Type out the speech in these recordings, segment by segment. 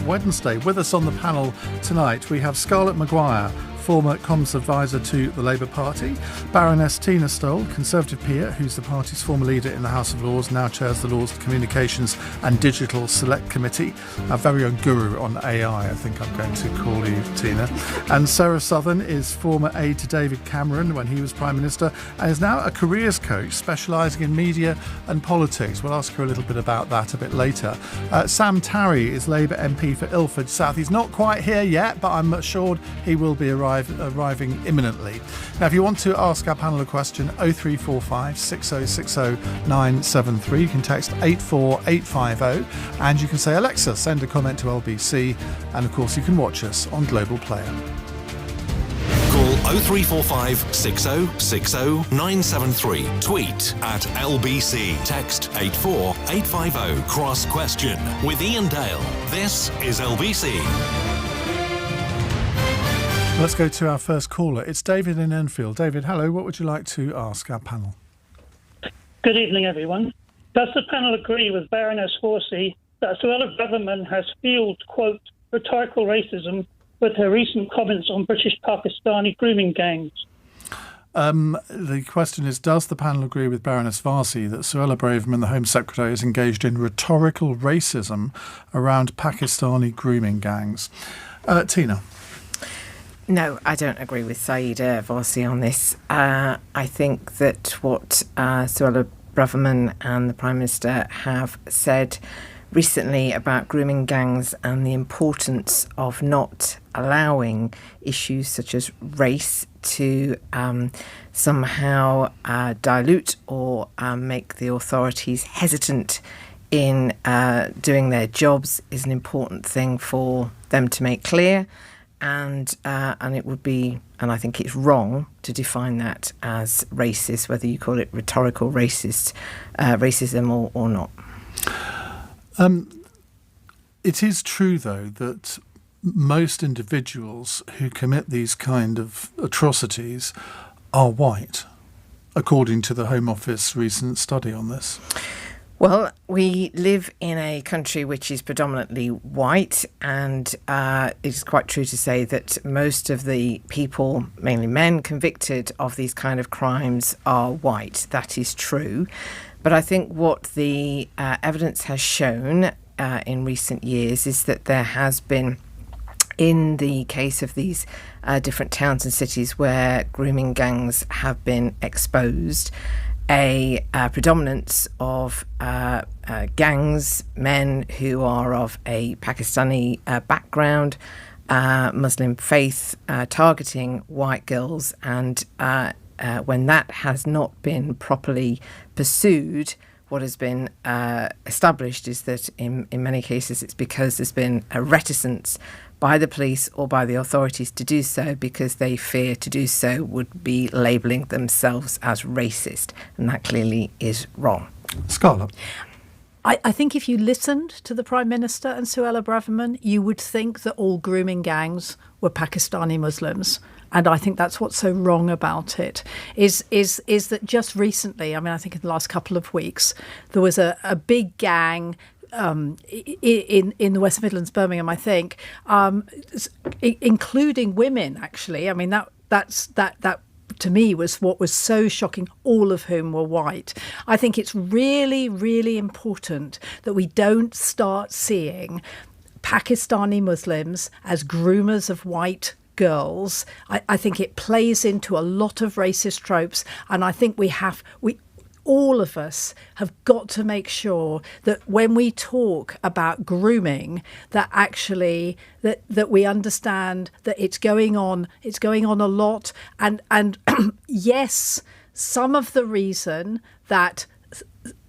Wednesday. With us on the panel tonight, we have Scarlett Mccgwire, former comms advisor to the Labour Party, Baroness Tina Stowell, Conservative peer, who's the party's former leader in the House of Lords, now chairs the Lords Communications and Digital Select Committee, our very own guru on AI, I think I'm going to call you, Tina. And Sarah Southern is former aide to David Cameron when he was Prime Minister and is now a careers coach specialising in media and politics. We'll ask her a little bit about that a bit later. Sam Tarry is Labour MP for Ilford South. He's not quite here yet, but I'm assured he will be arriving imminently. Now, if you want to ask our panel a question, 0345 6060 973. You can text 84850 and you can say, Alexa, send a comment to LBC. And of course, you can watch us on Global Player. Call 0345 6060 973. Tweet at LBC. Text 84850. Cross question with Iain Dale. This is LBC. Let's go to our first caller. It's David in Enfield. David, hello. What would you like to ask our panel? Good evening, everyone. Does the panel agree with Baroness Horsey that Suella Braverman has fueled, quote, rhetorical racism with her recent comments on British Pakistani grooming gangs? The question is, does the panel agree with Baroness Varsi that Suella Braverman, the Home Secretary, is engaged in rhetorical racism around Pakistani grooming gangs? Tina? No, I don't agree with Saeeda Varsi on this. I think that what Suella Braverman and the Prime Minister have said recently about grooming gangs and the importance of not allowing issues such as race to somehow dilute or make the authorities hesitant in doing their jobs is an important thing for them to make clear. And it would be, and I think it's wrong to define that as racist, whether you call it rhetorical racism or not. It is true, though, that most individuals who commit these kind of atrocities are white, according to the Home Office recent study on this. Well, we live in a country which is predominantly white, and it's quite true to say that most of the people, mainly men, convicted of these kind of crimes are white. That is true. But I think what the evidence has shown in recent years is that there has been, in the case of these different towns and cities where grooming gangs have been exposed, a predominance of gangs, men who are of a Pakistani background, Muslim faith, targeting white girls. And when that has not been properly pursued, what has been established is that in many cases it's because there's been a reticence by the police or by the authorities to do so because they fear to do so would be labelling themselves as racist. And that clearly is wrong. Scarlett? I think if you listened to the Prime Minister and Suella Braverman, you would think that all grooming gangs were Pakistani Muslims. And I think that's what's so wrong about it, is that just recently, I mean, I think in the last couple of weeks, there was a big gang in the West Midlands, Birmingham, I think, including women, actually. I mean, that to me was what was so shocking, all of whom were white. I think it's really, really important that we don't start seeing Pakistani Muslims as groomers of white girls. I think it plays into a lot of racist tropes, and I think all of us have got to make sure that when we talk about grooming, that actually that we understand that it's going on a lot, and yes, some of the reason that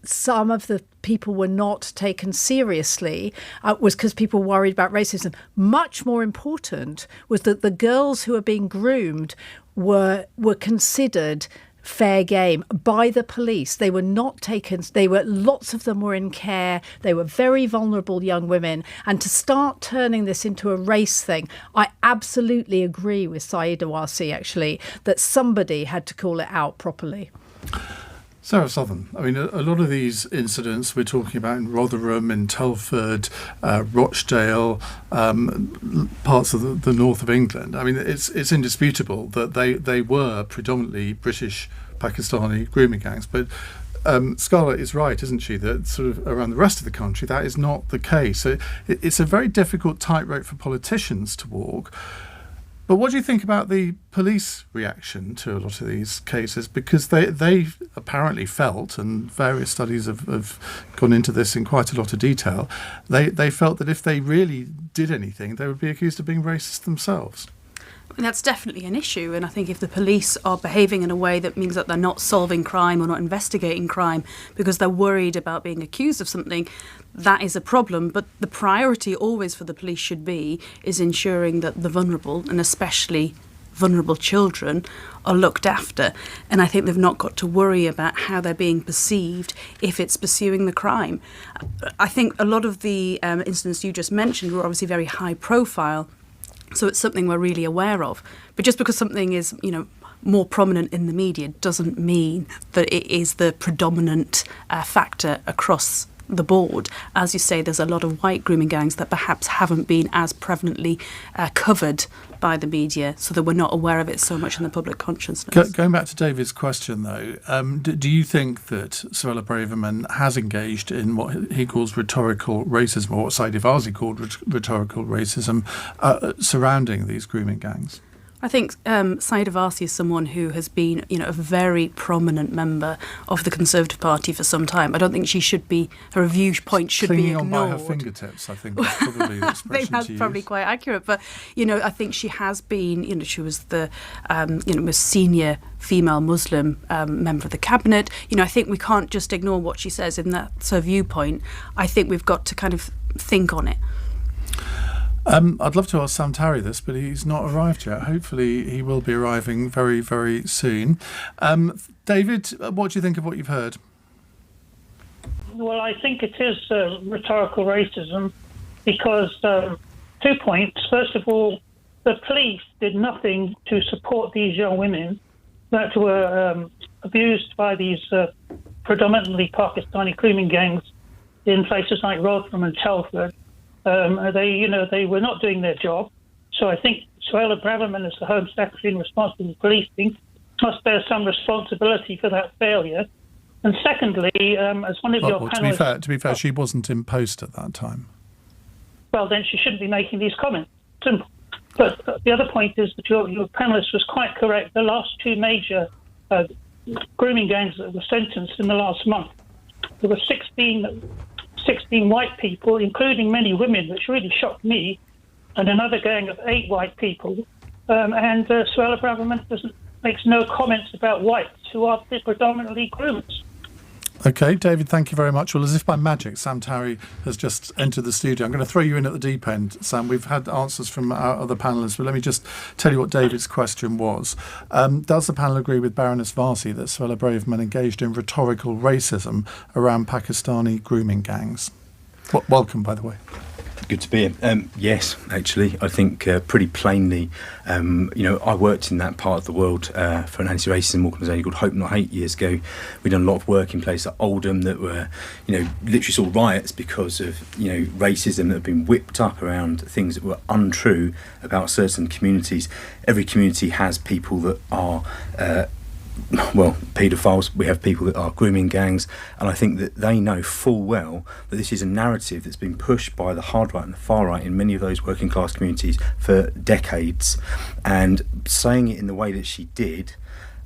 some of the people were not taken seriously was because people worried about racism. Much more important was that the girls who were being groomed were considered fair game by the police. They were not taken. Lots of them were in care. They were very vulnerable young women. And to start turning this into a race thing, I absolutely agree with Saeeda Warsi, actually, that somebody had to call it out properly. Sarah Southern, I mean, a lot of these incidents we're talking about in Rotherham, in Telford, Rochdale, parts of the north of England, I mean, it's indisputable that they were predominantly British Pakistani grooming gangs. But Scarlett is right, isn't she, that sort of around the rest of the country that is not the case. So it's a very difficult tightrope for politicians to walk. But what do you think about the police reaction to a lot of these cases? Because they apparently felt, and various studies have gone into this in quite a lot of detail, they felt that if they really did anything, they would be accused of being racist themselves. And that's definitely an issue, and I think if the police are behaving in a way that means that they're not solving crime or not investigating crime because they're worried about being accused of something, that is a problem. But the priority always for the police should be is ensuring that the vulnerable, and especially vulnerable children, are looked after. And I think they've not got to worry about how they're being perceived if it's pursuing the crime. I think a lot of the incidents you just mentioned were obviously very high profile, so it's something we're really aware of. But just because something is, more prominent in the media doesn't mean that it is the predominant factor across the board. As you say, there's a lot of white grooming gangs that perhaps haven't been as prevalently covered by the media, so that we're not aware of it so much in the public consciousness. Going back to David's question, though, do you think that Suella Braverman has engaged in what he calls rhetorical racism, or what Said Ivazi called rhetorical racism, surrounding these grooming gangs? I think Said Ivazi is someone who has been, a very prominent member of the Conservative Party for some time. I don't think her viewpoint should be ignored. Clinging on by her fingertips, I think, is probably the expression I think that's to probably use. quite accurate. But, I think she has been, she was the, most senior female Muslim member of the cabinet. I think we can't just ignore what she says, and that's her viewpoint. I think we've got to kind of think on it. I'd love to ask Sam Tarry this, but he's not arrived yet. Hopefully he will be arriving very, very soon. David, what do you think of what you've heard? Well, I think it is rhetorical racism because 2 points. First of all, the police did nothing to support these young women that were abused by these predominantly Pakistani grooming gangs in places like Rotherham and Telford. They were not doing their job. So I think Suella Braverman, as the Home Secretary and responsible for policing, must bear some responsibility for that failure. And secondly, as one of your panelists... To be fair, she wasn't in post at that time. Well, then she shouldn't be making these comments. Simple. But the other point is that your panellist was quite correct. The last two major grooming gangs that were sentenced in the last month, there were 16 white people, including many women, which really shocked me, and another gang of 8 white people. And Suella Braverman makes no comments about whites who are predominantly groomers. OK, David, thank you very much. Well, as if by magic, Sam Tarry has just entered the studio. I'm going to throw you in at the deep end, Sam. We've had answers from our other panellists, but let me just tell you what David's question was. Does the panel agree with Baroness Varsi that Suella Braverman engaged in rhetorical racism around Pakistani grooming gangs? Welcome, by the way. Good to be here. Yes, actually, I think pretty plainly, I worked in that part of the world for an anti-racism organisation called Hope Not Hate years ago. We'd done a lot of work in places like Oldham that were, literally saw riots because of, racism that had been whipped up around things that were untrue about certain communities. Every community has people that are paedophiles. We have people that are grooming gangs, and I think that they know full well that this is a narrative that's been pushed by the hard right and the far right in many of those working class communities for decades. And saying it in the way that she did,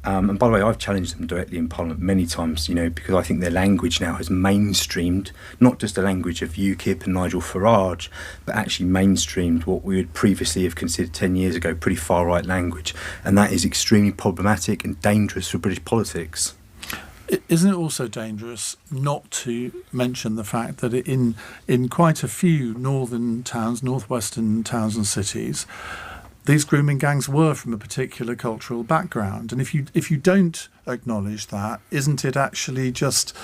and by the way, I've challenged them directly in Parliament many times, because I think their language now has mainstreamed, not just the language of UKIP and Nigel Farage, but actually mainstreamed what we would previously have considered 10 years ago pretty far-right language. And that is extremely problematic and dangerous for British politics. Isn't it also dangerous not to mention the fact that in quite a few northwestern towns and cities, these grooming gangs were from a particular cultural background, and if you don't acknowledge that, isn't it actually just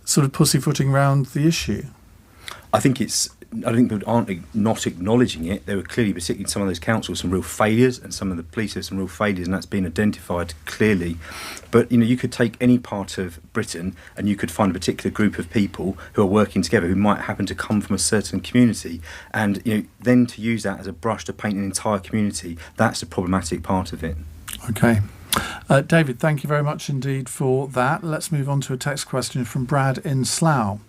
sort of pussyfooting around the issue? I think it's I think people aren't not acknowledging it. There were clearly, particularly in some of those councils, some real failures, and some of the police have some real failures, and that's been identified clearly. But you could take any part of Britain and you could find a particular group of people who are working together who might happen to come from a certain community, and then to use that as a brush to paint an entire community, that's the problematic part of it. Okay. David, thank you very much indeed for that. Let's move on to a text question from Brad in Slough.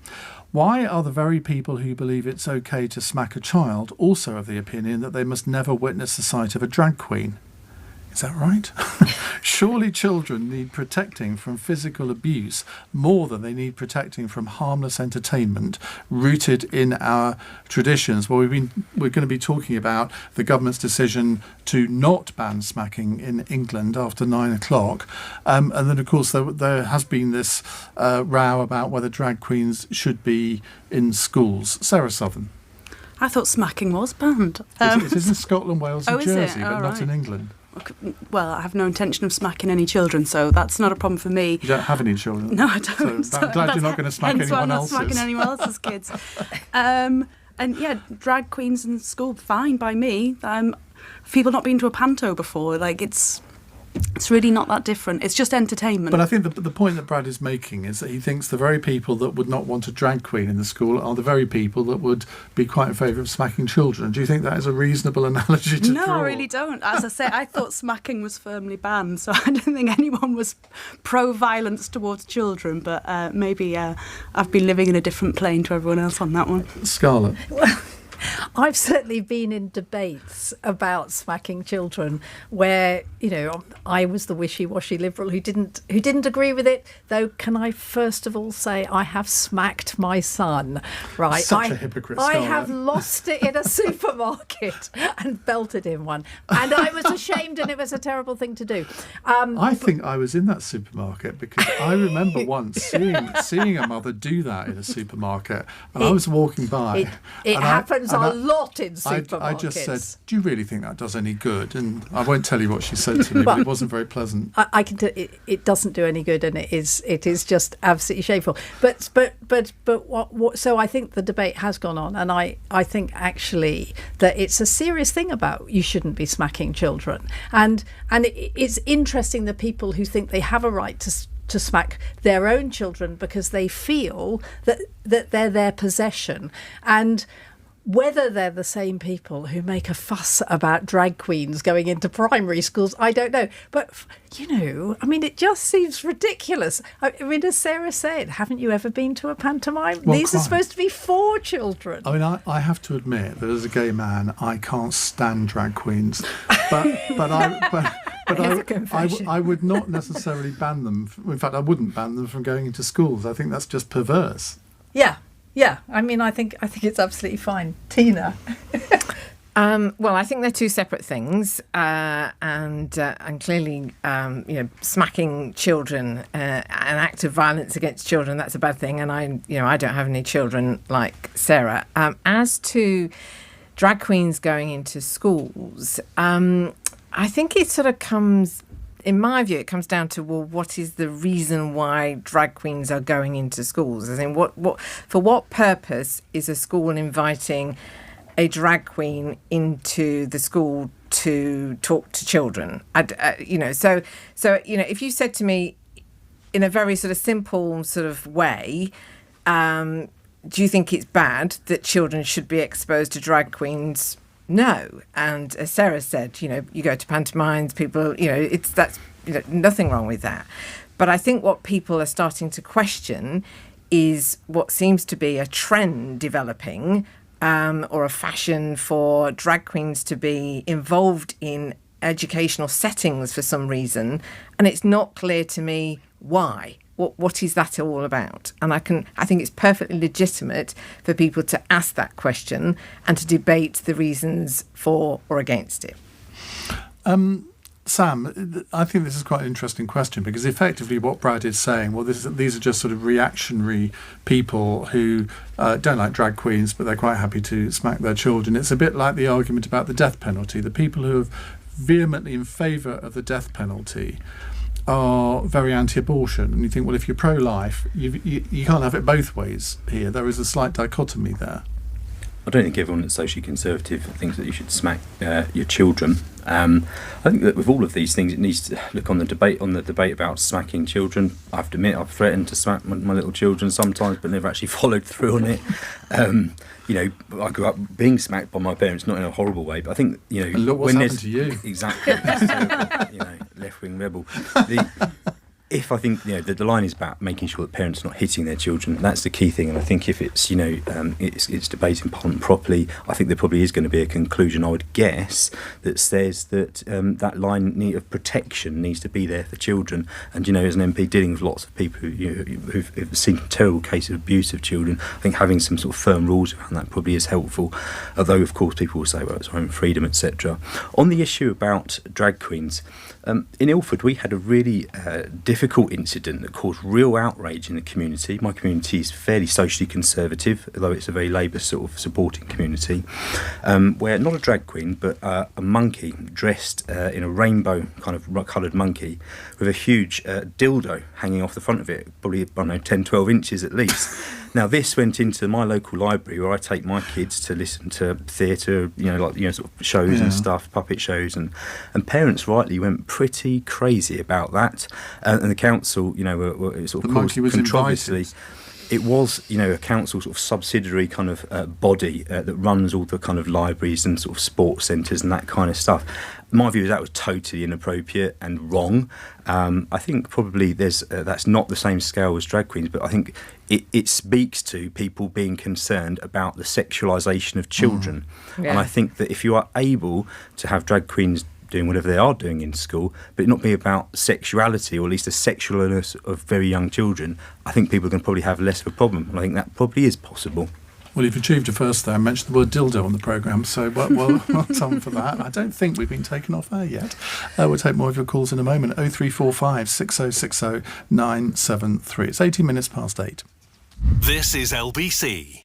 Why are the very people who believe it's okay to smack a child also of the opinion that they must never witness the sight of a drag queen? Is that right? Surely children need protecting from physical abuse more than they need protecting from harmless entertainment rooted in our traditions. Well, we're going to be talking about the government's decision to not ban smacking in England after 9 o'clock. And then, of course, there has been this row about whether drag queens should be in schools. Sarah Southern. I thought smacking was banned. It is in Scotland, Wales and Jersey, but not in England. Well, I have no intention of smacking any children, so that's not a problem for me. You don't have any children? No, I don't. So I'm glad you're not going to smack anyone else's. I'm not smacking anyone else's kids. And yeah, drag queens in school, fine by me. People not been to a panto before, it's really not that different. It's just entertainment. But I think the point that Brad is making is that he thinks the very people that would not want a drag queen in the school are the very people that would be quite in favour of smacking children. Do you think that is a reasonable analogy to draw? No, I really don't. As I say, I thought smacking was firmly banned, so I don't think anyone was pro-violence towards children, but maybe I've been living in a different plane to everyone else on that one. Scarlett. I've certainly been in debates about smacking children where, I was the wishy-washy liberal who didn't agree with it, though can I first of all say I have smacked my son, right? Such a hypocrite, Scarlett. I have lost it in a supermarket and belted him one. And I was ashamed, and it was a terrible thing to do. I think I was in that supermarket because I remember once seeing a mother do that in a supermarket, and I was walking by. It happens a lot in supermarkets. I just said, do you really think that does any good? And I won't tell you what she said to me, but it wasn't very pleasant. I can tell it doesn't do any good, and it is just absolutely shameful. But what? So I think the debate has gone on, and I think actually that it's a serious thing about you shouldn't be smacking children, and it's interesting the people who think they have a right to smack their own children because they feel that they're their possession, and whether they're the same people who make a fuss about drag queens going into primary schools, I don't know. But, it just seems ridiculous. As Sarah said, haven't you ever been to a pantomime? Well, These are supposed to be for children. I have to admit that as a gay man, I can't stand drag queens. But I would not necessarily ban them. In fact, I wouldn't ban them from going into schools. I think that's just perverse. Yeah, I think it's absolutely fine. Tina. Well, I think they're two separate things, and clearly, smacking children, an act of violence against children, that's a bad thing. And I don't have any children like Sarah. As to drag queens going into schools, I think it sort of comes. In my view, it comes down to, well, what is the reason why drag queens are going into schools? I think for what purpose is a school inviting a drag queen into the school to talk to children? So if you said to me in a very sort of simple sort of way, do you think it's bad that children should be exposed to drag queens? No. And as Sarah said, you go to pantomimes, people, that's nothing wrong with that. But I think what people are starting to question is what seems to be a trend developing, or a fashion for drag queens to be involved in educational settings for some reason. And it's not clear to me why. What is that all about? And I think it's perfectly legitimate for people to ask that question and to debate the reasons for or against it. Sam, I think this is quite an interesting question because effectively what Brad is saying, well, these are just sort of reactionary people who don't like drag queens, but they're quite happy to smack their children. It's a bit like the argument about the death penalty. The people who are vehemently in favour of the death penalty are very anti-abortion, and you think, well, if you're pro-life, you can't have it both ways here. There is a slight dichotomy there. I don't think everyone that's socially conservative thinks that you should smack your children. I think that with all of these things, it needs to look on the debate about smacking children. I have to admit, I've threatened to smack my little children sometimes, but never actually followed through on it. I grew up being smacked by my parents, not in a horrible way, but I think And look what's happened to you. Exactly, left-wing rebel. If I think the line is about making sure that parents are not hitting their children, that's the key thing. And I think if it's it's debated in Parliament properly, I think there probably is going to be a conclusion, I would guess, that says that that line of protection needs to be there for children. And as an MP dealing with lots of people who've seen terrible cases of abuse of children, I think having some sort of firm rules around that probably is helpful. Although of course people will say, well, it's our own freedom, etc. On the issue about drag queens. In Ilford, we had a really difficult incident that caused real outrage in the community. My community is fairly socially conservative, although it's a very Labour sort of supporting community, where not a drag queen, but a monkey dressed in a rainbow kind of coloured monkey with a huge dildo hanging off the front of it, probably, 10, 12 inches at least. Now, this went into my local library where I take my kids to listen to theatre, sort of shows and stuff, puppet shows, and parents rightly went pretty crazy about that. And the council, were sort of the monkey was controversy. invited. It was, a council sort of subsidiary kind of body that runs all the kind of libraries and sort of sports centres and that kind of stuff. My view is that was totally inappropriate and wrong. I think probably that's not the same scale as drag queens, but I think it speaks to people being concerned about the sexualisation of children. And I think that if you are able to have drag queens doing whatever they are doing in school, but it not be about sexuality, or at least the sexualness of very young children, I think people can probably have less of a problem. And I think that probably is possible. Well, you've achieved a first there. I mentioned the word dildo on the programme, so well done for that. I don't think we've been taken off air yet. We'll take more of your calls in a moment. 0345 6060 973. It's 18 minutes past 8. This is LBC.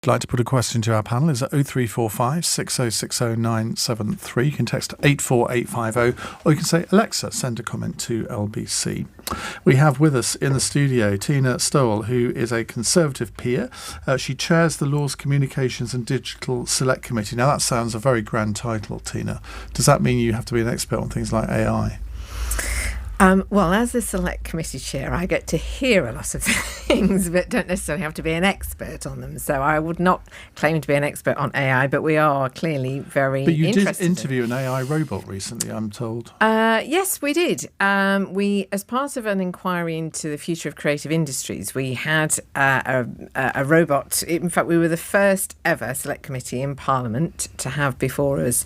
If you'd like to put a question to our panel, is at 0345 6060 973. You can text 84850, or you can say, Alexa, send a comment to LBC. We have with us in the studio Tina Stowell, who is a Conservative peer. She chairs the Laws, Communications and Digital Select Committee. Now, that sounds a very grand title, Tina. Does that mean you have to be an expert on things like AI? Well, as the Select Committee Chair, I get to hear a lot of things, but don't necessarily have to be an expert on them. So I would not claim to be an expert on AI, but we are clearly very interested. But you did interview an AI robot recently, I'm told. Yes, we did. We, as part of an inquiry into the future of creative industries, we had a robot. In fact, we were the first ever Select Committee in Parliament to have before us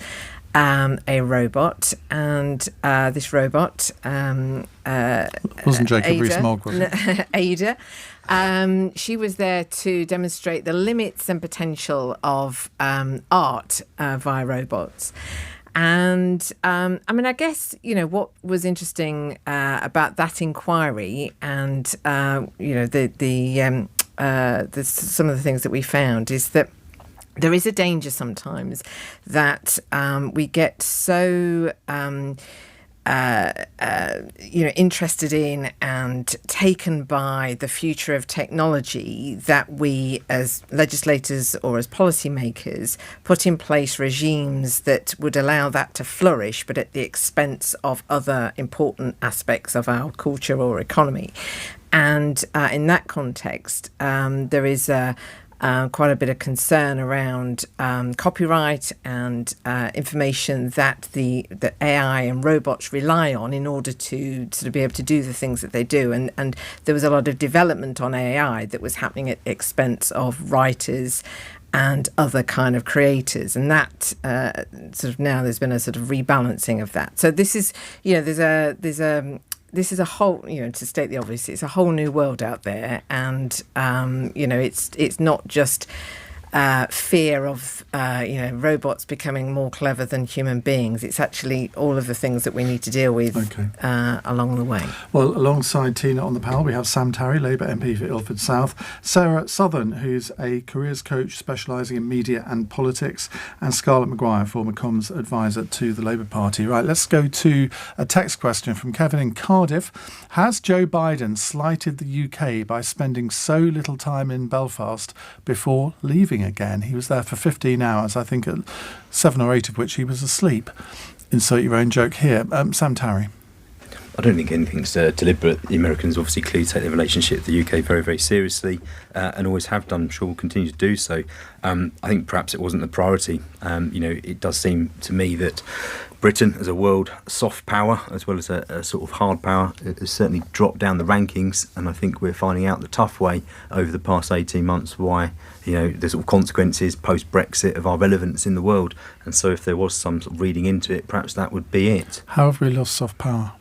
a robot, and this robot wasn't Jacob Rees-Mogg, was it? Ada. She was there to demonstrate the limits and potential of art via robots. And I guess, what was interesting about that inquiry and, some of the things that we found is that there is a danger sometimes that we get so interested in and taken by the future of technology that we, as legislators or as policymakers, put in place regimes that would allow that to flourish, but at the expense of other important aspects of our culture or economy. And in that context, there is quite a bit of concern around copyright and information that the AI and robots rely on in order to sort of be able to do the things that they do. And there was a lot of development on AI that was happening at the expense of writers and other kind of creators, and that sort of now there's been a sort of rebalancing of that. So this is, this is a whole, to state the obvious, it's a whole new world out there, and it's not just fear of robots becoming more clever than human beings. It's actually all of the things that we need to deal with along the way. Well, alongside Tina on the panel, we have Sam Tarry, Labour MP for Ilford South, Sarah Southern, who's a careers coach specialising in media and politics, and Scarlett Mccgwire, former comms advisor to the Labour Party. Right, let's go to a text question from Kevin in Cardiff. Has Joe Biden slighted the UK by spending so little time in Belfast before leaving again? He was there for 15 hours, I think 7 or 8 of which he was asleep. Insert your own joke here. Sam Tarry. I don't think anything's deliberate. The Americans obviously clearly take their relationship with the UK very, very seriously and always have done. I'm sure will continue to do so. I think perhaps it wasn't the priority. It does seem to me that Britain as a world soft power as well as a sort of hard power has certainly dropped down the rankings, and I think we're finding out the tough way over the past 18 months why the sort of consequences post-Brexit of our relevance in the world. And so if there was some sort of reading into it, perhaps that would be it. How have we lost soft power?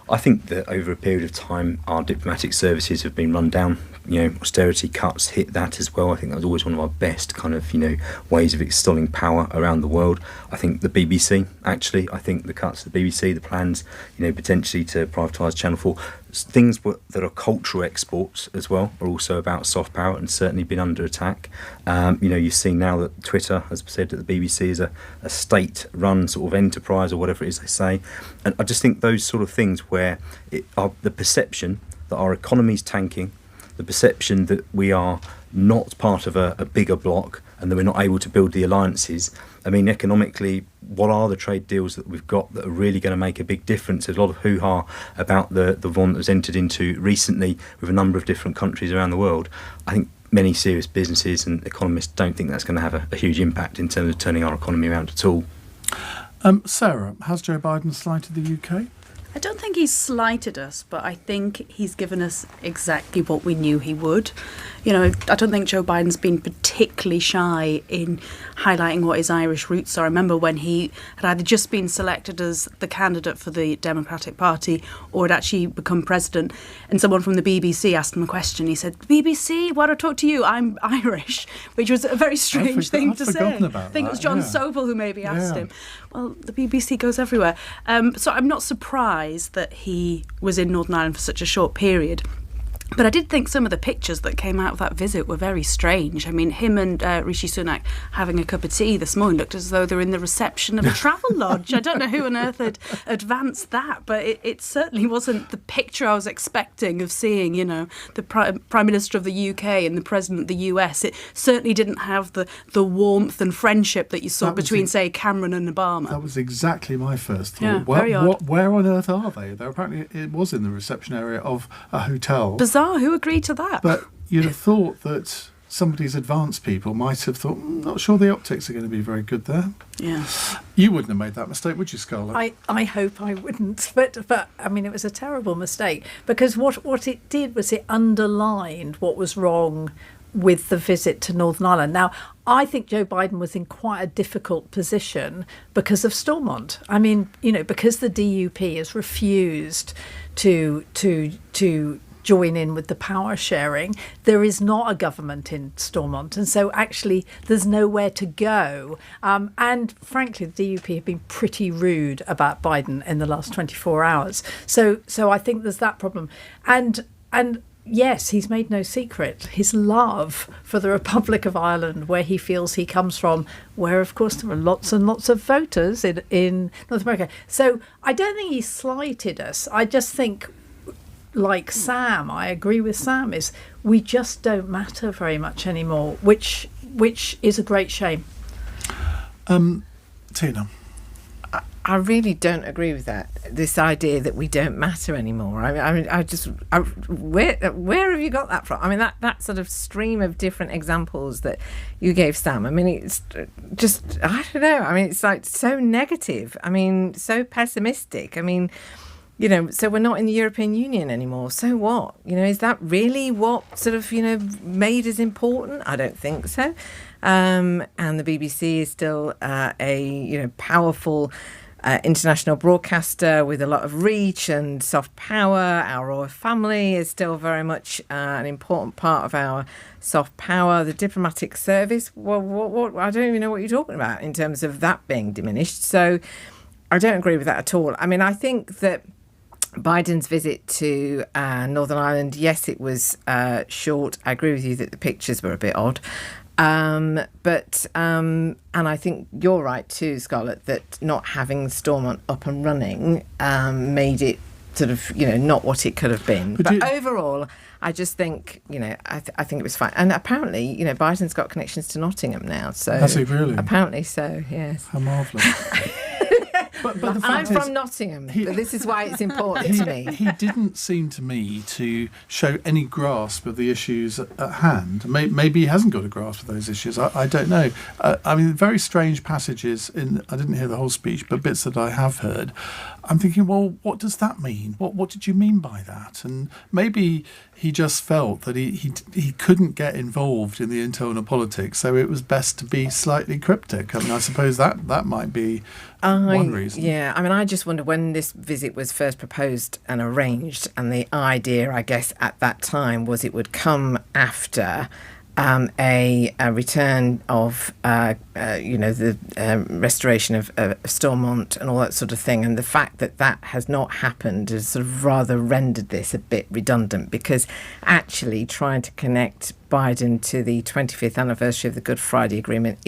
I think that over a period of time our diplomatic services have been run down. Austerity cuts hit that as well. I think that was always one of our best kind of ways of extolling power around the world. I think the BBC, actually, I think the cuts to the BBC, the plans potentially to privatise Channel 4, things that are cultural exports as well are also about soft power and certainly been under attack. You've seen now that Twitter has said that the BBC is a state-run sort of enterprise or whatever it is they say. And I just think those sort of things where the perception that our economy's tanking, the perception that we are not part of a bigger bloc and that we're not able to build the alliances. I mean, economically, what are the trade deals that we've got that are really going to make a big difference? There's a lot of hoo-ha about the one that was entered into recently with a number of different countries around the world. I think many serious businesses and economists don't think that's going to have a huge impact in terms of turning our economy around at all. Sarah, has Joe Biden slighted the UK? I don't think he's slighted us, but I think he's given us exactly what we knew he would. I don't think Joe Biden's been particularly shy in highlighting what his Irish roots are. I remember when he had either just been selected as the candidate for the Democratic Party or had actually become president, and someone from the BBC asked him a question. He said, BBC, why do I talk to you? I'm Irish, which was a very strange thing to say. I think it was John Sobel who maybe asked him. Well, the BBC goes everywhere. So I'm not surprised that he was in Northern Ireland for such a short period. But I did think some of the pictures that came out of that visit were very strange. I mean, him and Rishi Sunak having a cup of tea this morning looked as though they were in the reception of a travel lodge. I don't know who on earth had advanced that, but it certainly wasn't the picture I was expecting of seeing, you know, the Prime Minister of the UK and the President of the US. It certainly didn't have the warmth and friendship that you saw between, say, Cameron and Obama. That was exactly my first thought. Yeah, very odd. Where on earth are they? Apparently it was in the reception area of a hotel. Bizarre. Who agreed to that? But you'd have thought that somebody's advanced people might have thought, not sure the optics are going to be very good there. Yeah. You wouldn't have made that mistake, would you, Scarlett? I hope I wouldn't. But I mean, it was a terrible mistake, because what it did was it underlined what was wrong with the visit to Northern Ireland. Now, I think Joe Biden was in quite a difficult position because of Stormont. I mean, you know, because the DUP has refused to join in with the power sharing, there is not a government in Stormont, and so actually there's nowhere to go. And frankly, the DUP have been pretty rude about Biden in the last 24 hours. So I think there's that problem. And yes, he's made no secret his love for the Republic of Ireland, where he feels he comes from, where, of course, there are lots and lots of voters in North America. So I don't think he slighted us. I just think, like Sam, I agree with Sam, is we just don't matter very much anymore, which is a great shame. Tina? I really don't agree with that. This idea that we don't matter anymore. Where have you got that from? I mean, that sort of stream of different examples that you gave, Sam. I mean, it's just, I don't know. I mean, it's like so negative. I mean, so pessimistic. I mean, you know, so we're not in the European Union anymore. So what? You know, is that really what sort of, you know, made us important? I don't think so. And the BBC is still a powerful international broadcaster with a lot of reach and soft power. Our royal family is still very much an important part of our soft power. The diplomatic service, well, what I don't even know what you're talking about in terms of that being diminished. So I don't agree with that at all. I mean, I think that Biden's visit to Northern Ireland, yes, it was short. I agree with you that the pictures were a bit odd. And I think you're right too, Scarlett, that not having Stormont up and running made it sort of, you know, not what it could have been. But overall, I just think, you know, I think it was fine. And apparently, you know, Biden's got connections to Nottingham now. So has he really? Apparently so, yes. How marvellous. But the I'm from Nottingham, but this is why it's important to me. He didn't seem to me to show any grasp of the issues at hand. Maybe he hasn't got a grasp of those issues. I don't know. I mean, very strange passages I didn't hear the whole speech, but bits that I have heard. I'm thinking, well, what does that mean? What did you mean by that? And maybe he just felt that he couldn't get involved in the internal politics, so it was best to be slightly cryptic. I mean, I suppose that might be one reason. Yeah, I mean, I just wonder when this visit was first proposed and arranged, and the idea, I guess, at that time was it would come after a return of, the restoration of Stormont and all that sort of thing. And the fact that has not happened has sort of rather rendered this a bit redundant, because actually trying to connect Biden to the 25th anniversary of the Good Friday Agreement,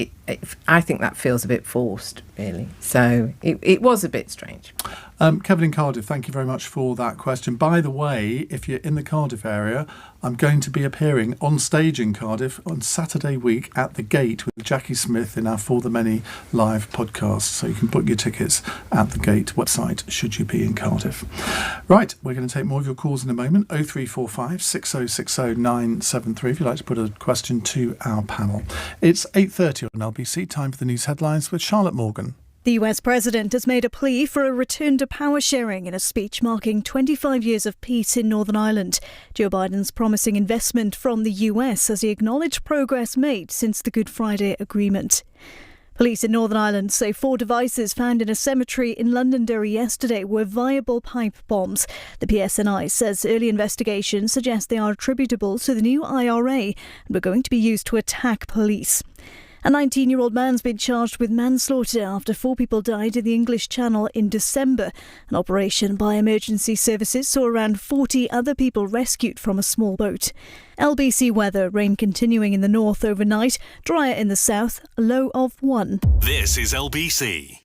I think that feels a bit forced, really. So it was a bit strange. Kevin in Cardiff, thank you very much for that question. By the way, if you're in the Cardiff area, I'm going to be appearing on stage in Cardiff on Saturday week at the Gate with Jackie Smith in our For the Many live podcast. So you can book your tickets at the Gate website should you be in Cardiff. Right, we're going to take more of your calls in a moment. 0345 6060 973 if you'd like to put a question to our panel. It's 8:30 on LBC, time for the news headlines with Charlotte Morgan. The US president has made a plea for a return to power sharing in a speech marking 25 years of peace in Northern Ireland. Joe Biden's promising investment from the US as he acknowledged progress made since the Good Friday Agreement. Police in Northern Ireland say 4 devices found in a cemetery in Londonderry yesterday were viable pipe bombs. The PSNI says early investigations suggest they are attributable to the new IRA and were going to be used to attack police. A 19-year-old man's been charged with manslaughter after 4 people died in the English Channel in December. An operation by emergency services saw around 40 other people rescued from a small boat. LBC weather, rain continuing in the north overnight, drier in the south, a low of 1. This is LBC.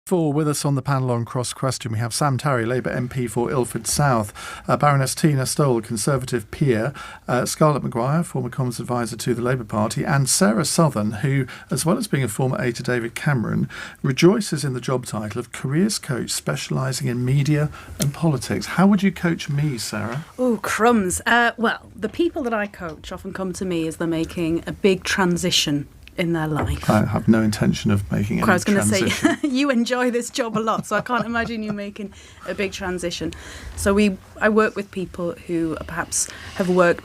With us on the panel on Cross Question, we have Sam Tarry, Labour MP for Ilford South, Baroness Stowell, Conservative peer, Scarlett Mccgwire, former Comms advisor to the Labour Party, and Sarah Southern, who, as well as being a former aide to David Cameron, rejoices in the job title of careers coach specialising in media and politics. How would you coach me, Sarah? Oh, crumbs. Well, the people that I coach often come to me as they're making a big transition in their life. I have no intention of making any transition. I was going to say, you enjoy this job a lot, so I can't imagine you making a big transition. So I work with people who perhaps have worked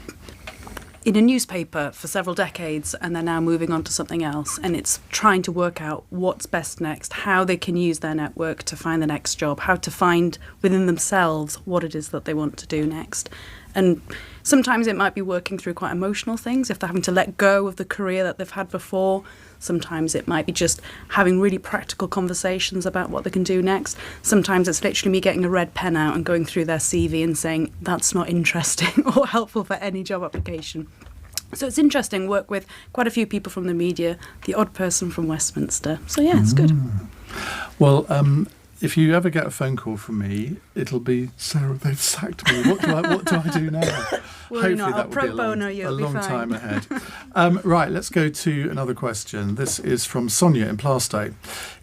in a newspaper for several decades and they're now moving on to something else, and it's trying to work out what's best next, how they can use their network to find the next job, how to find within themselves what it is that they want to do next. And sometimes it might be working through quite emotional things, if they're having to let go of the career that they've had before. Sometimes it might be just having really practical conversations about what they can do next. Sometimes it's literally me getting a red pen out and going through their CV and saying, that's not interesting or helpful for any job application. So it's interesting, work with quite a few people from the media, the odd person from Westminster. So yeah, it's good. Well, if you ever get a phone call from me, it'll be, Sarah, they've sacked me. What do I do now? Hopefully that will pro be bono, a you'll be long fine. time ahead. Right, let's go to another question. This is from Sonia in Plaistow.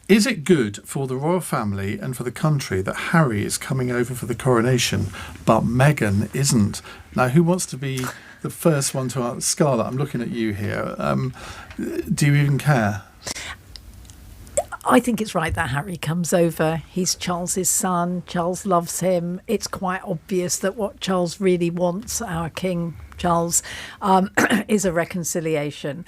Is it good for the royal family and for the country that Harry is coming over for the coronation, but Meghan isn't? Now, who wants to be the first one to answer? Scarlett, I'm looking at you here. Do you even care? I think it's right that Harry comes over. He's Charles's son. Charles loves him. It's quite obvious that what Charles really wants, our King Charles, is a reconciliation.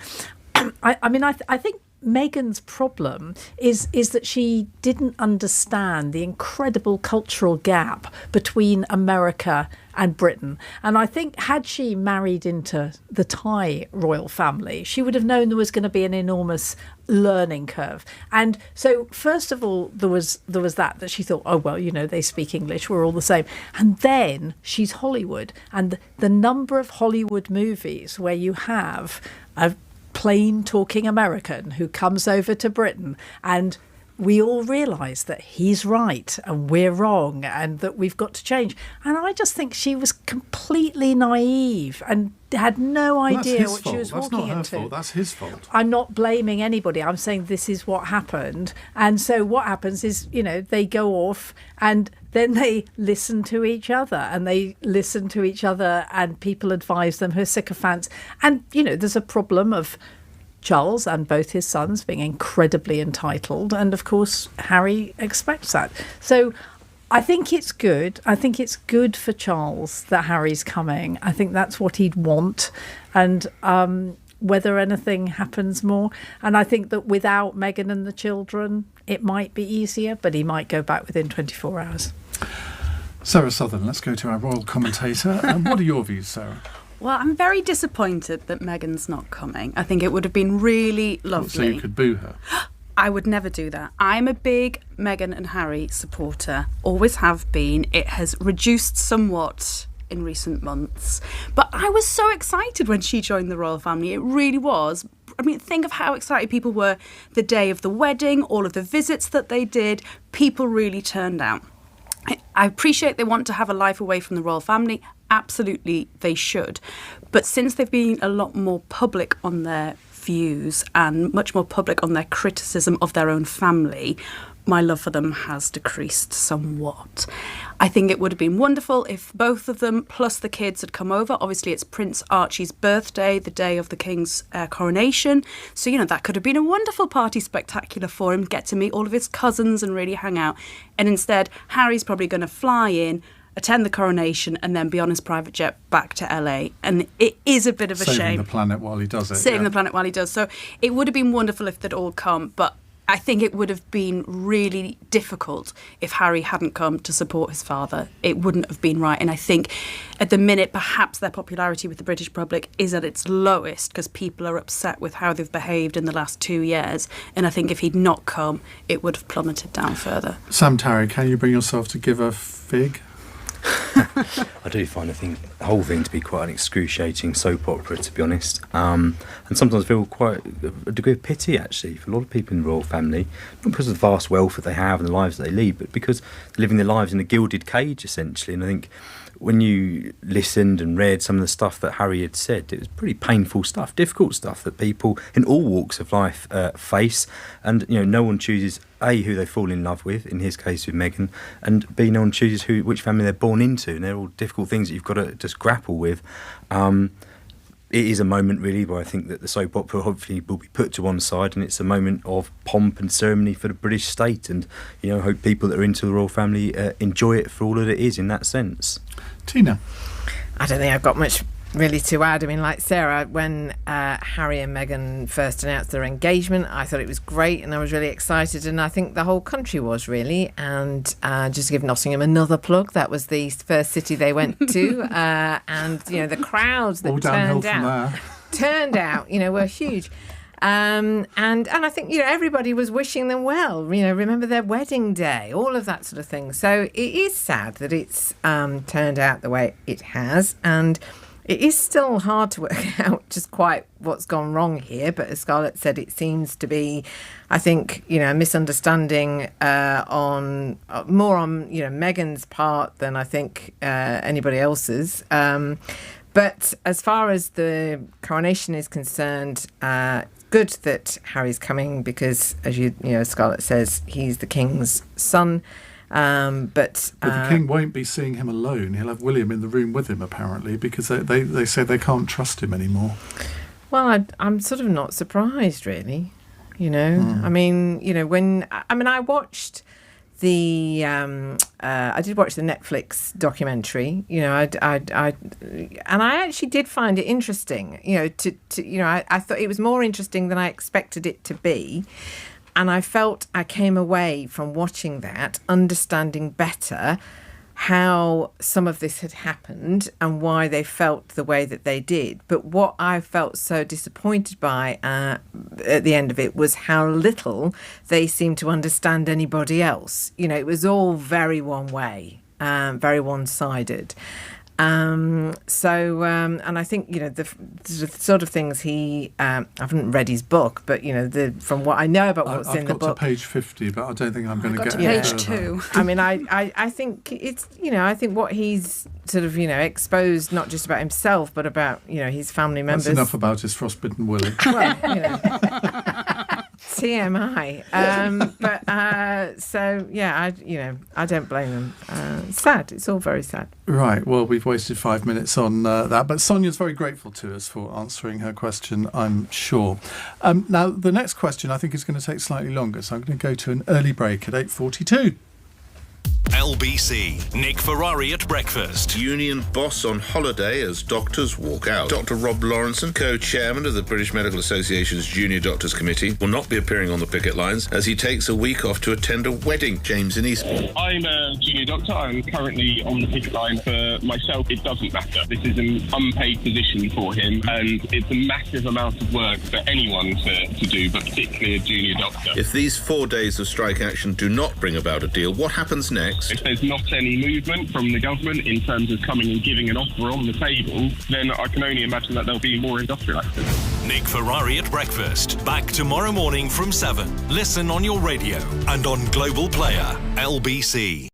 I think Meghan's problem is that she didn't understand the incredible cultural gap between America and Britain. And I think had she married into the Thai royal family, she would have known there was going to be an enormous learning curve. And so first of all, there was that she thought, oh, well, they speak English, we're all the same. And then she's Hollywood. And the number of Hollywood movies where you have a plain talking American who comes over to Britain, and we all realise that he's right and we're wrong and that we've got to change. And I just think she was completely naive and had no idea what she was walking into. That's not her fault, that's his fault. I'm not blaming anybody. I'm saying this is what happened. And so what happens is, they go off and then they listen to each other and people advise them who are sycophants. And, there's a problem of Charles and both his sons being incredibly entitled. And, of course, Harry expects that. So I think it's good. I think it's good for Charles that Harry's coming. I think that's what he'd want. And whether anything happens more. And I think that without Meghan and the children, it might be easier, but he might go back within 24 hours. Sarah Southern, let's go to our royal commentator. What are your views, Sarah? Well, I'm very disappointed that Meghan's not coming. I think it would have been really lovely. So you could boo her? I would never do that. I'm a big Meghan and Harry supporter, always have been. It has reduced somewhat in recent months. But I was so excited when she joined the royal family. It really was. I mean, think of how excited people were the day of the wedding, all of the visits that they did. People really turned out. I appreciate they want to have a life away from the royal family. Absolutely, they should. But since they've been a lot more public on their views and much more public on their criticism of their own family, my love for them has decreased somewhat. I think it would have been wonderful if both of them plus the kids had come over. Obviously, it's Prince Archie's birthday, the day of the King's coronation. So, that could have been a wonderful party spectacular for him, get to meet all of his cousins and really hang out. And instead, Harry's probably going to fly in, attend the coronation and then be on his private jet back to LA. And it is a bit of a shame. Saving the planet while he does it. Saving the planet while he does. So it would have been wonderful if they'd all come, but I think it would have been really difficult if Harry hadn't come to support his father. It wouldn't have been right. And I think at the minute, perhaps their popularity with the British public is at its lowest because people are upset with how they've behaved in the last 2 years. And I think if he'd not come, it would have plummeted down further. Sam Tarry, can you bring yourself to give a fig? I do find the whole thing to be quite an excruciating soap opera, to be honest, and sometimes I feel quite a degree of pity actually for a lot of people in the royal family, not because of the vast wealth that they have and the lives that they lead, but because they're living their lives in a gilded cage essentially. And I think when you listened and read some of the stuff that Harry had said, it was pretty painful stuff, difficult stuff that people in all walks of life face. And no one chooses A, who they fall in love with, in his case with Meghan, and B, no one chooses which family they're born into, and they're all difficult things that you've got to just grapple with. It is a moment really where I think that the soap opera hopefully will be put to one side, and it's a moment of pomp and ceremony for the British state, and I hope people that are into the royal family enjoy it for all that it is in that sense. Tina? I don't think I've got much really to add. I mean, like Sarah, when Harry and Meghan first announced their engagement, I thought it was great and I was really excited, and I think the whole country was really. And just to give Nottingham another plug, that was the first city they went to, and the crowds that turned out were huge. And I think everybody was wishing them well. Remember their wedding day, all of that sort of thing. So it is sad that it's turned out the way it has, and it is still hard to work out just quite what's gone wrong here. But as Scarlett said, it seems to be, I think, a misunderstanding on Meghan's part than I think anybody else's. But as far as the coronation is concerned, good that Harry's coming because, as Scarlett says, he's the King's son. But the King won't be seeing him alone. He'll have William in the room with him, apparently, because they say they can't trust him anymore. Well, I'm sort of not surprised, really. You know, I mean, you know, I watched I did watch the Netflix documentary. You know, and I actually did find it interesting. You know, I thought it was more interesting than I expected it to be, and I felt I came away from watching that understanding better how some of this had happened and why they felt the way that they did. But what I felt so disappointed by at the end of it was how little they seemed to understand anybody else. You know, it was all very one way, very one-sided. And I think, you know, the sort of things I haven't read his book, but, you know, from what I know about what's in the book. I've got to page 50, but I don't think I'm going to get to any page further. 2. I mean, I think it's, you know, I think what he's sort of, you know, exposed not just about himself, but about, you know, his family members. That's enough about his frostbitten willy. Well, you know. TMI. So yeah, I don't blame them. It's sad. It's all very sad. Right. Well, we've wasted 5 minutes on that, but Sonia's very grateful to us for answering her question, I'm sure. Now, the next question I think is going to take slightly longer, so I'm going to go to an early break at 8:42. LBC. Nick Ferrari at breakfast. Union boss on holiday as doctors walk out. Dr. Rob Lawrenson, co-chairman of the British Medical Association's Junior Doctors Committee, will not be appearing on the picket lines as he takes a week off to attend a wedding. James in Eastbourne. I'm a junior doctor. I'm currently on the picket line. For myself, it doesn't matter. This is an unpaid position for him, and it's a massive amount of work for anyone to do, but particularly a junior doctor. If these 4 days of strike action do not bring about a deal, what happens next? If there's not any movement from the government in terms of coming and giving an offer on the table, then I can only imagine that there'll be more industrial action. Nick Ferrari at breakfast. Back tomorrow morning from 7. Listen on your radio and on Global Player. LBC.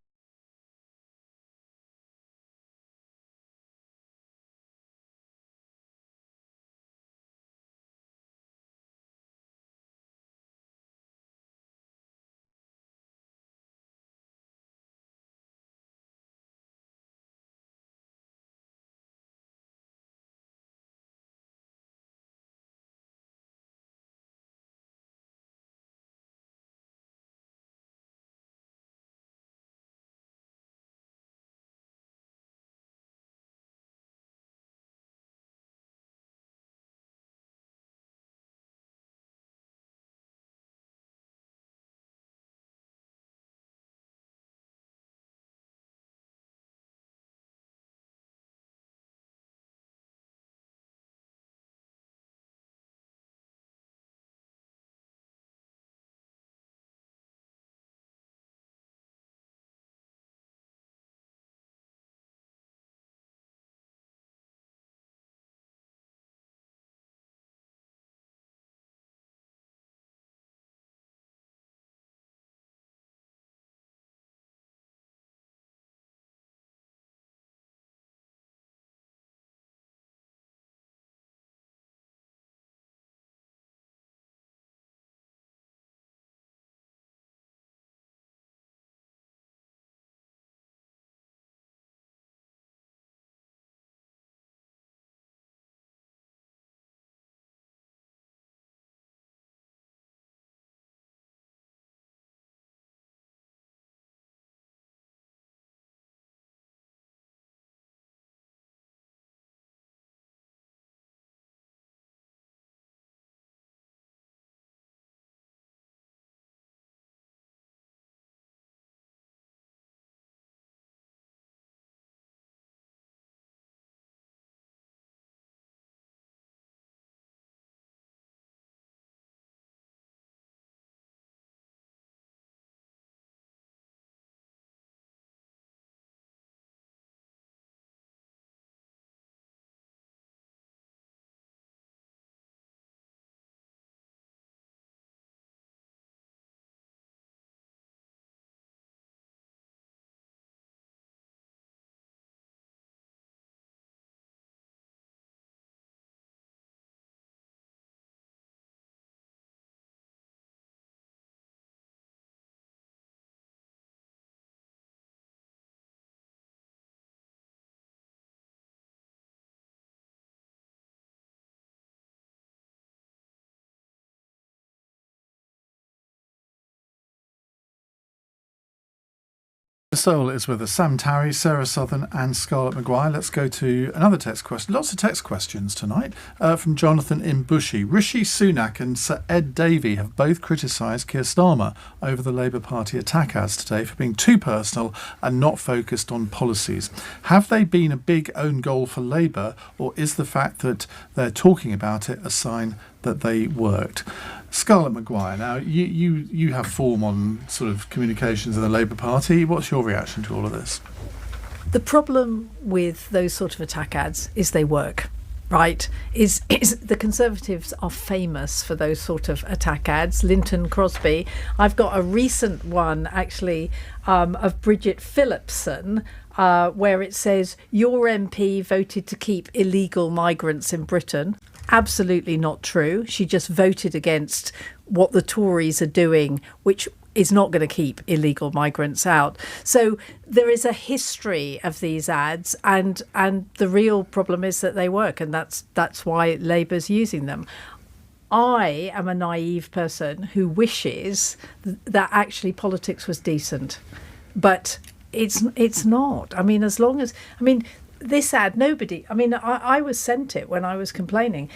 Stowell is with us, Sam Tarry, Sarah Southern and Scarlett Mccgwire. Let's go to another text question. Lots of text questions tonight from Jonathan in Bushy. Rishi Sunak and Sir Ed Davey have both criticised Keir Starmer over the Labour Party attack ads today for being too personal and not focused on policies. Have they been a big own goal for Labour, or is the fact that they're talking about it a sign that they worked? Scarlett Mccgwire, now you have form on sort of communications in the Labour Party. What's your reaction to all of this? The problem with those sort of attack ads is they work, right? Is the Conservatives are famous for those sort of attack ads. Linton Crosby. I've got a recent one actually of Bridget Phillipson, where it says, "Your MP voted to keep illegal migrants in Britain." Absolutely not true. She just voted against what the Tories are doing, which is not going to keep illegal migrants out. So there is a history of these ads, and the real problem is that they work, and that's why Labour's using them. I am a naive person who wishes that actually politics was decent, but it's not. I mean, this ad, I was sent it when I was complaining.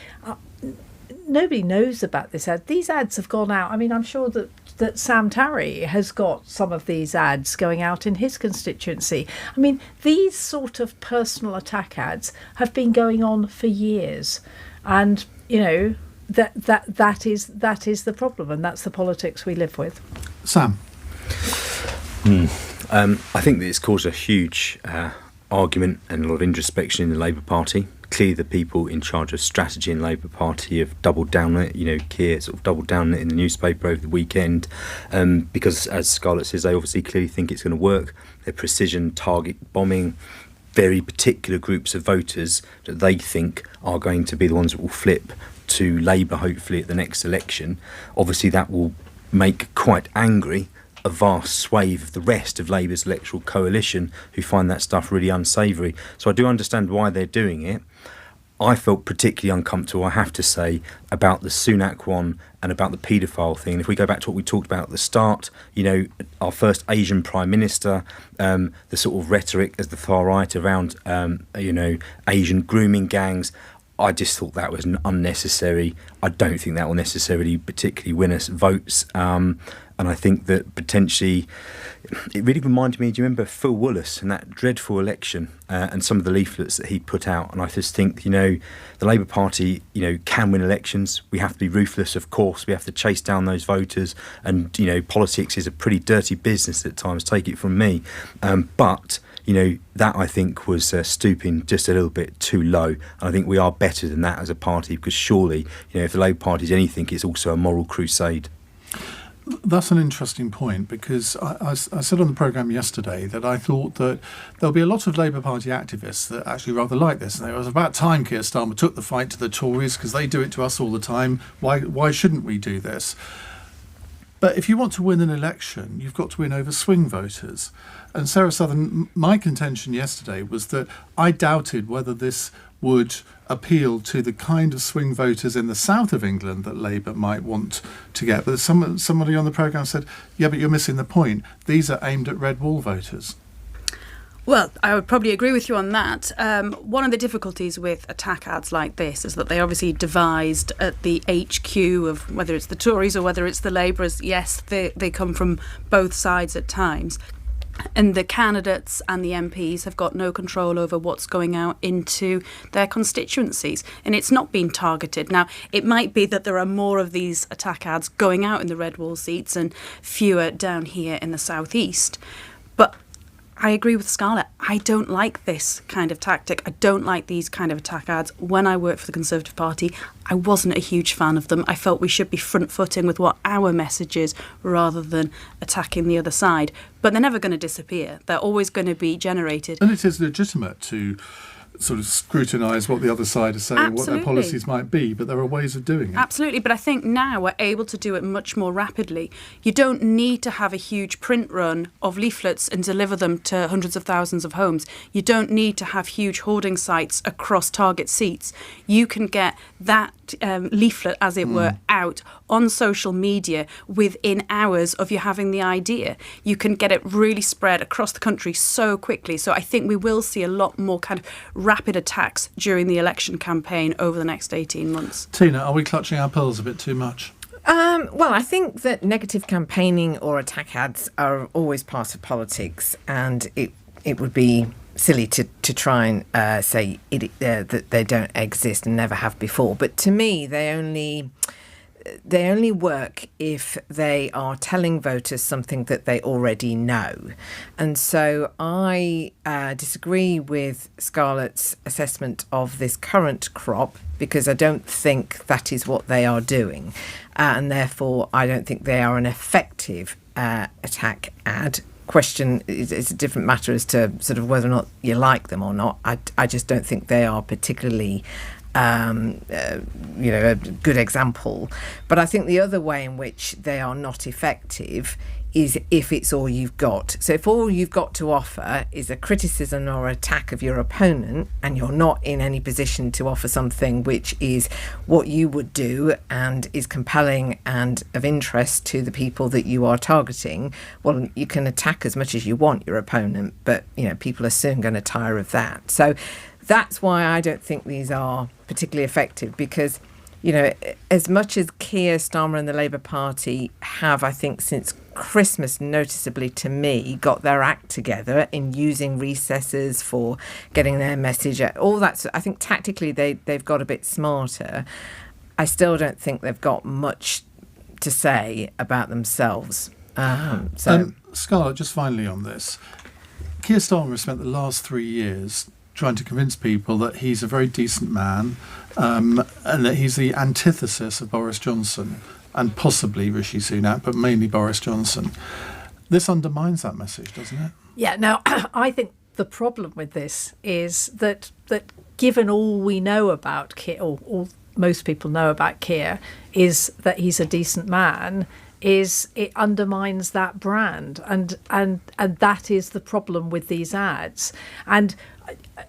Nobody knows about this ad. These ads have gone out. I mean, I'm sure that Sam Tarry has got some of these ads going out in his constituency. I mean, these sort of personal attack ads have been going on for years. And, that is the problem, and that's the politics we live with. Sam? I think that it's caused a huge argument and a lot of introspection in the Labour Party. Clearly the people in charge of strategy in the Labour Party have doubled down on it. Keir sort of doubled down on it in the newspaper over the weekend, because, as Scarlett says, they obviously clearly think it's going to work. They're precision target bombing very particular groups of voters that they think are going to be the ones that will flip to Labour hopefully at the next election. Obviously that will make quite angry a vast swathe of the rest of Labour's electoral coalition who find that stuff really unsavoury. So I do understand why they're doing it. I felt particularly uncomfortable, I have to say, about the Sunak one and about the paedophile thing. And if we go back to what we talked about at the start, our first Asian Prime Minister, the sort of rhetoric as the far right around, Asian grooming gangs, I just thought that was unnecessary. I don't think that will necessarily particularly win us votes. And I think that potentially, it really reminded me, do you remember Phil Wallace and that dreadful election and some of the leaflets that he put out? And I just think, the Labour Party, can win elections. We have to be ruthless, of course. We have to chase down those voters. And, politics is a pretty dirty business at times, take it from me. But that I think was stooping just a little bit too low. And I think we are better than that as a party, because surely, if the Labour Party is anything, it's also a moral crusade. That's an interesting point, because I said on the programme yesterday that I thought that there'll be a lot of Labour Party activists that actually rather like this. And it was about time Keir Starmer took the fight to the Tories, because they do it to us all the time. Why shouldn't we do this? But if you want to win an election, you've got to win over swing voters. And Sarah Southern, my contention yesterday was that I doubted whether this would appeal to the kind of swing voters in the south of England that Labour might want to get. But somebody on the programme said, yeah, but you're missing the point. These are aimed at red wall voters. Well, I would probably agree with you on that. One of the difficulties with attack ads like this is that they obviously devised at the HQ of whether it's the Tories or whether it's the Labourers. Yes, they come from both sides at times. And the candidates and the MPs have got no control over what's going out into their constituencies. And it's not been targeted. Now, it might be that there are more of these attack ads going out in the red wall seats and fewer down here in the southeast. But I agree with Scarlett. I don't like this kind of tactic. I don't like these kind of attack ads. When I worked for the Conservative Party, I wasn't a huge fan of them. I felt we should be front-footing with what our message is rather than attacking the other side. But they're never going to disappear. They're always going to be generated. And it is legitimate to sort of scrutinise what the other side is saying, what their policies might be, but there are ways of doing it. Absolutely, but I think now we're able to do it much more rapidly. You don't need to have a huge print run of leaflets and deliver them to hundreds of thousands of homes. You don't need to have huge hoarding sites across target seats. You can get that leaflet, as it were, out on social media within hours of you having the idea. You can get it really spread across the country so quickly. So I think we will see a lot more kind of rapid attacks during the election campaign over the next 18 months. Tina, are we clutching our pearls a bit too much? Well, I think that negative campaigning or attack ads are always part of politics, and it would be silly to try and say that they don't exist and never have before. But to me, they only work if they are telling voters something that they already know. And so I disagree with Scarlett's assessment of this current crop, because I don't think that is what they are doing. And therefore, I don't think they are an effective attack ad. Question is it's a different matter as to sort of whether or not you like them or not. I just don't think they are particularly a good example. But I think the other way in which they are not effective is if it's all you've got. So if all you've got to offer is a criticism or attack of your opponent, and you're not in any position to offer something which is what you would do and is compelling and of interest to the people that you are targeting, well, you can attack as much as you want your opponent, but people are soon going to tire of that. So that's why I don't think these are particularly effective, because as much as Keir Starmer and the Labour Party have, I think, since Christmas, noticeably to me, got their act together in using recesses for getting their message out, all that. I think tactically they've got a bit smarter. I still don't think they've got much to say about themselves. Scarlett, just finally on this, Keir Starmer has spent the last 3 years trying to convince people that he's a very decent man, and that he's the antithesis of Boris Johnson and possibly Rishi Sunak, but mainly Boris Johnson. This undermines that message, doesn't it? Yeah, now, I think the problem with this is that given all we know about Keir, or all most people know about Keir, is that he's a decent man, is it undermines that brand. And that is the problem with these ads. And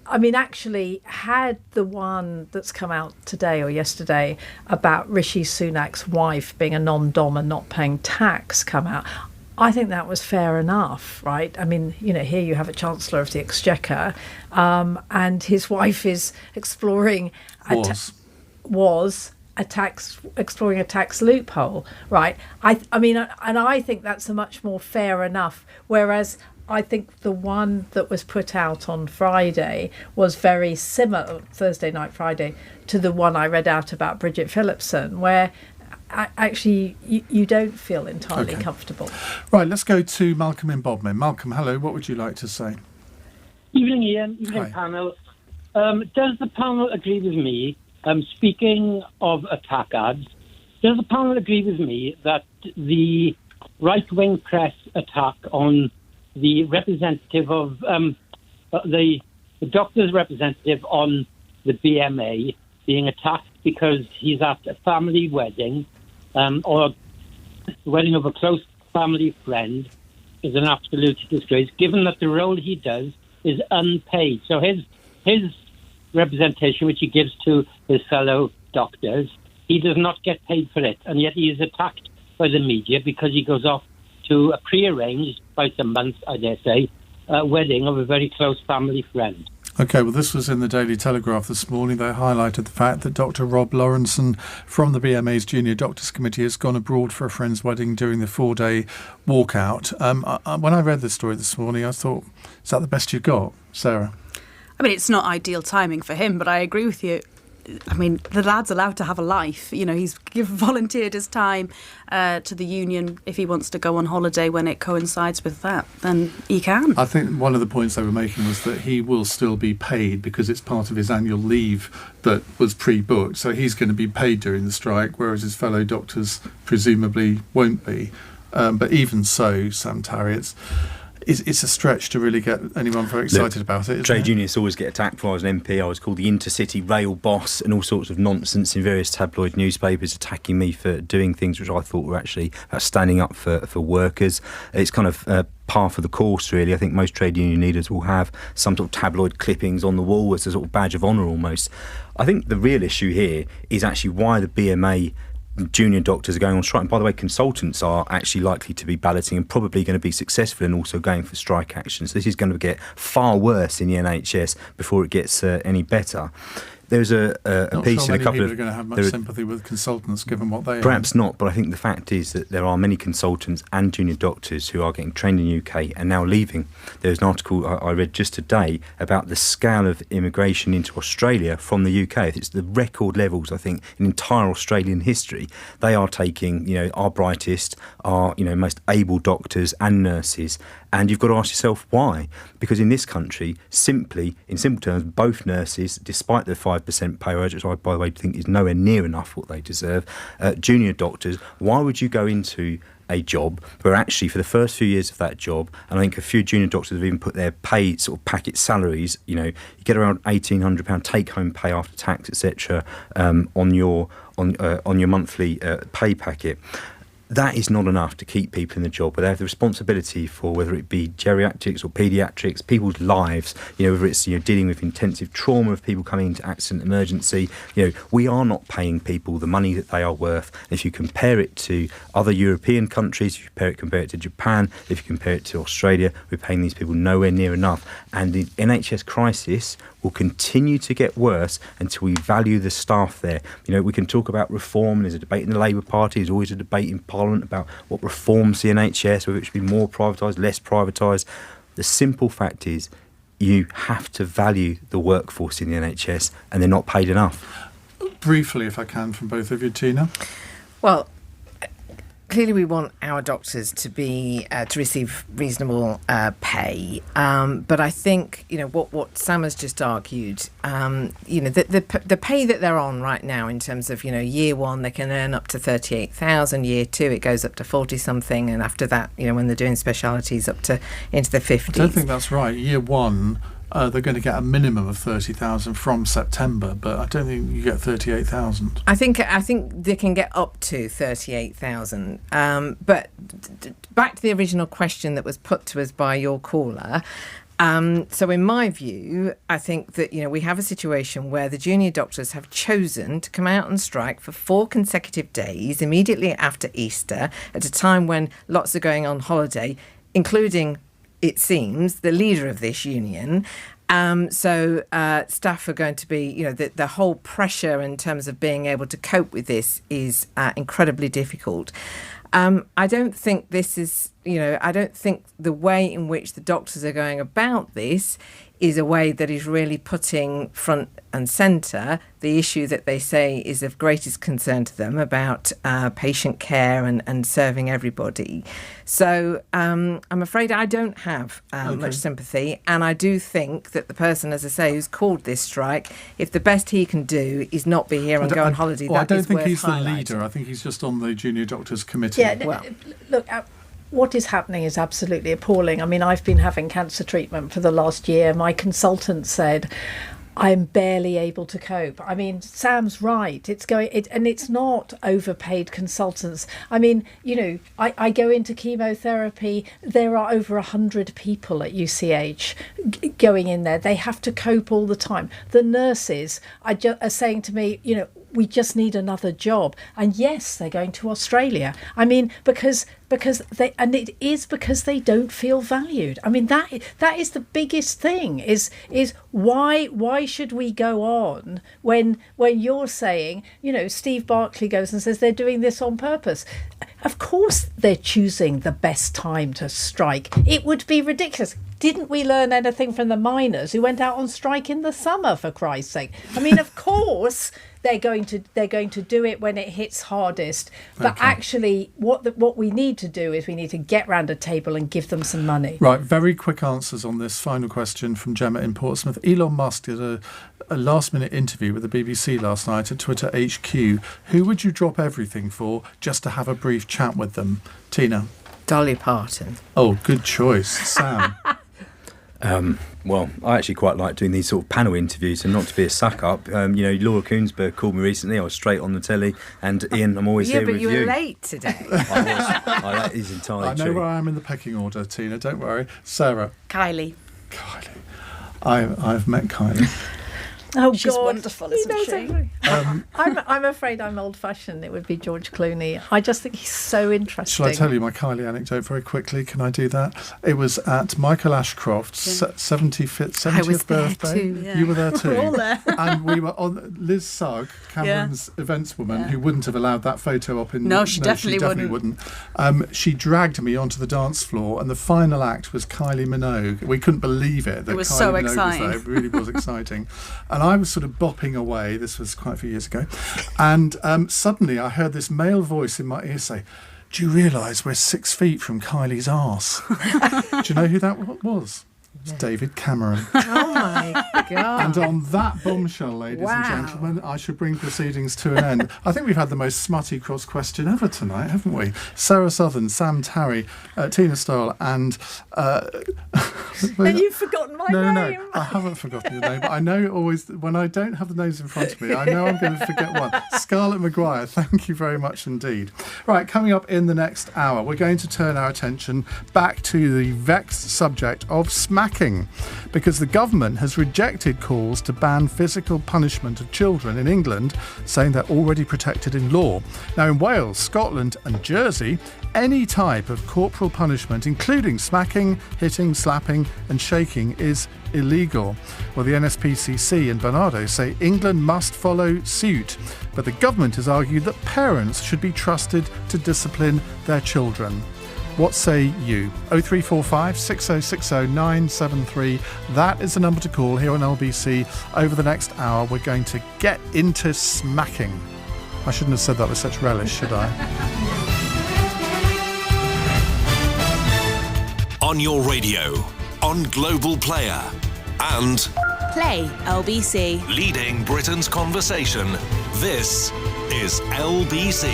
I mean, actually, had the one that's come out today or yesterday about Rishi Sunak's wife being a non-dom and not paying tax come out, I think that was fair enough, right? I mean, here you have a Chancellor of the Exchequer, and his wife is exploring exploring a tax loophole, right? I mean, and I think that's a much more fair enough. Whereas I think the one that was put out on Friday was very similar, Thursday night, Friday, to the one I read out about Bridget Phillipson, where actually you don't feel entirely comfortable. Right, let's go to Malcolm in Bodmin. Malcolm, hello, what would you like to say? Evening, Ian. Evening, panel. Does the panel agree with me, speaking of attack ads, does the panel agree with me that the right-wing press attack on the representative of the doctor's representative on the BMA being attacked because he's at a family wedding or the wedding of a close family friend is an absolute disgrace, given that the role he does is unpaid. So his representation, which he gives to his fellow doctors, he does not get paid for it, and yet he is attacked by the media because he goes off to a pre-arranged, by some months, I dare say, wedding of a very close family friend. OK, well, this was in the Daily Telegraph this morning. They highlighted the fact that Dr Rob Lawrenson from the BMA's Junior Doctors Committee has gone abroad for a friend's wedding during the 4-day walkout. When I read this story this morning, I thought, is that the best you've got, Sarah? I mean, it's not ideal timing for him, but I agree with you. I mean, the lad's allowed to have a life. He's volunteered his time to the union. If he wants to go on holiday when it coincides with that, then he can. I think one of the points they were making was that he will still be paid because it's part of his annual leave that was pre-booked. So he's going to be paid during the strike, whereas his fellow doctors presumably won't be. But even so, Sam Tarry, it's a stretch to really get anyone very excited about it. Trade unionists always get attacked. Before I was an MP, I was called the intercity rail boss and all sorts of nonsense in various tabloid newspapers attacking me for doing things which I thought were actually standing up for workers. It's kind of par for the course, really. I think most trade union leaders will have some sort of tabloid clippings on the wall as a sort of badge of honour almost. I think the real issue here is actually why the BMA junior doctors are going on strike. And by the way, consultants are actually likely to be balloting and probably going to be successful and also going for strike action. So this is going to get far worse in the NHS before it gets any better. There's a piece in a couple of... Not sure many people are going to have much sympathy with consultants given what they are. Perhaps not, but I think the fact is that there are many consultants and junior doctors who are getting trained in the UK and now leaving. There's an article I read just today about the scale of immigration into Australia from the UK. It's the record levels, I think, in entire Australian history. They are taking, our brightest, our, most able doctors and nurses. And you've got to ask yourself why. Because in this country, in simple terms, both nurses, despite their 5% pay rise, which I, by the way, think is nowhere near enough what they deserve, junior doctors, why would you go into a job where actually for the first few years of that job, and I think a few junior doctors have even put their pay sort of packet salaries, you get around £1,800 take-home pay after tax, etc., on your monthly pay packet. That is not enough to keep people in the job, but they have the responsibility for whether it be geriatrics or paediatrics, people's lives, whether it's dealing with intensive trauma of people coming into accident emergency. We are not paying people the money that they are worth. If you compare it to other European countries, if you compare it to Japan, if you compare it to Australia, we're paying these people nowhere near enough. And the NHS crisis will continue to get worse until we value the staff there. We can talk about reform. There's a debate in the Labour Party. There's always a debate in Parliament about what reforms the NHS, whether it should be more privatised, less privatised. The simple fact is you have to value the workforce in the NHS, and they're not paid enough. Briefly, if I can, from both of you, Tina. Well, clearly we want our doctors to be to receive reasonable pay, but I think what Sam has just argued. The pay that they're on right now in terms of year one they can earn up to 38,000, year two it goes up to 40 something, and after that when they're doing specialities up to into the 50s. I don't think that's right. Year one. They're going to get a minimum of 30,000 from September, but I don't think you get 38,000. I think they can get up to 38,000. But back to the original question that was put to us by your caller. So in my view, I think that we have a situation where the junior doctors have chosen to come out on strike for 4 consecutive days immediately after Easter, at a time when lots are going on holiday, including, it seems, the leader of this union. So staff are going to be, the whole pressure in terms of being able to cope with this is incredibly difficult. I don't think this is, I don't think the way in which the doctors are going about this is a way that is really putting front and centre the issue that they say is of greatest concern to them about patient care and serving everybody. So I'm afraid I don't have much sympathy, and I do think that the person, as I say, who's called this strike, if the best he can do is not be here and go on holiday, I don't think he's highlighting. The leader. I think he's just on the Junior Doctors Committee. Yeah, look, what is happening is absolutely appalling. I mean, I've been having cancer treatment for the last year. My consultant said, I'm barely able to cope. I mean, Sam's right. And it's not overpaid consultants. I mean, I go into chemotherapy. There are over 100 people at UCH going in there. They have to cope all the time. The nurses are saying to me, we just need another job. And yes, they're going to Australia. I mean, because it is because they don't feel valued. I mean, that is the biggest thing is why should we go on when you're saying, Steve Barclay goes and says they're doing this on purpose. Of course they're choosing the best time to strike. It would be ridiculous. Didn't we learn anything from the miners who went out on strike in the summer, for Christ's sake? I mean, of course they're going to do it when it hits hardest. But actually, what we need to do is we need to get round a table and give them some money. Right, very quick answers on this final question from Gemma in Portsmouth. Elon Musk did a last-minute interview with the BBC last night at Twitter HQ. Who would you drop everything for just to have a brief chat with them? Tina? Dolly Parton. Oh, good choice, Sam. Well, I actually quite like doing these sort of panel interviews, and not to be a suck-up. Laura Koonsberg called me recently. I was straight on the telly, and Ian, I'm always here with you. Yeah, but you were late today. That is entirely true. I know where I am in the pecking order, Tina, don't worry. Sarah. Kylie. I've met Kylie. Oh, she's God. wonderful, isn't she? I'm afraid I'm old-fashioned. It would be George Clooney. I just think he's so interesting. Shall I tell you my Kylie anecdote very quickly? Can I do that? It was at Michael Ashcroft's 70th birthday. Too. Yeah. You were there too. We're all there. And we were on Liz Sugg, Cameron's events woman, who wouldn't have allowed that photo up in... No, she definitely wouldn't. She dragged me onto the dance floor, and the final act was Kylie Minogue. We couldn't believe it. That It was Kylie so Minogue exciting. Was there. It really was exciting. And I was sort of bopping away. This was quite a few years ago. And suddenly I heard this male voice in my ear say, "Do you realise we're 6 feet from Kylie's arse?" Do you know who that was? It's David Cameron. Oh my God. And on that bombshell, ladies and gentlemen, I should bring proceedings to an end. I think we've had the most smutty cross question ever tonight, haven't we? Sarah Southern, Sam Tarry, Tina Stowell, and... and you've forgotten my name. No, I haven't forgotten your name, but I know always, when I don't have the names in front of me, I know I'm going to forget one. Scarlett Mccgwire, thank you very much indeed. Right, coming up in the next hour, we're going to turn our attention back to the vexed subject of smacking, because the government has rejected calls to ban physical punishment of children in England, saying they're already protected in law. Now, in Wales, Scotland and Jersey, any type of corporal punishment, including smacking, hitting, slapping and shaking, is illegal. Well, the NSPCC and Bernardo say England must follow suit, but the government has argued that parents should be trusted to discipline their children. What say you? 0345 6060 973. That is the number to call here on LBC. Over the next hour, we're going to get into smacking. I shouldn't have said that with such relish, should I? On your radio, on Global Player, and Play LBC. leading Britain's conversation. This is LBC.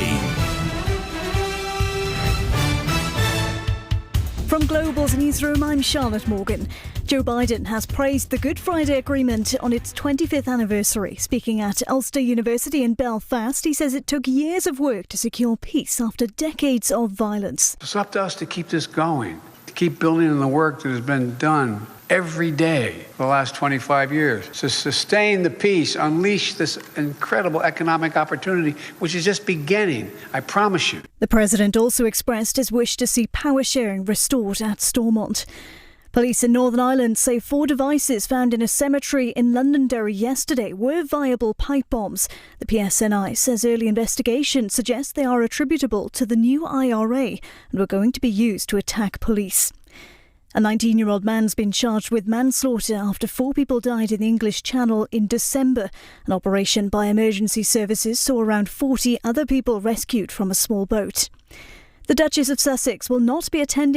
From Global's newsroom, I'm Charlotte Morgan. Joe Biden has praised the Good Friday Agreement on its 25th anniversary. Speaking at Ulster University in Belfast, he says it took years of work to secure peace after decades of violence. It's up to us to keep this going, to keep building on the work that has been done every day for the last 25 years, to sustain the peace, unleash this incredible economic opportunity, which is just beginning, I promise you. The president also expressed his wish to see power sharing restored at Stormont. Police in Northern Ireland say 4 devices found in a cemetery in Londonderry yesterday were viable pipe bombs. The PSNI says early investigation suggests they are attributable to the new IRA and were going to be used to attack police. A 19-year-old man's been charged with manslaughter after 4 people died in the English Channel in December. An operation by emergency services saw around 40 other people rescued from a small boat. The Duchess of Sussex will not be attending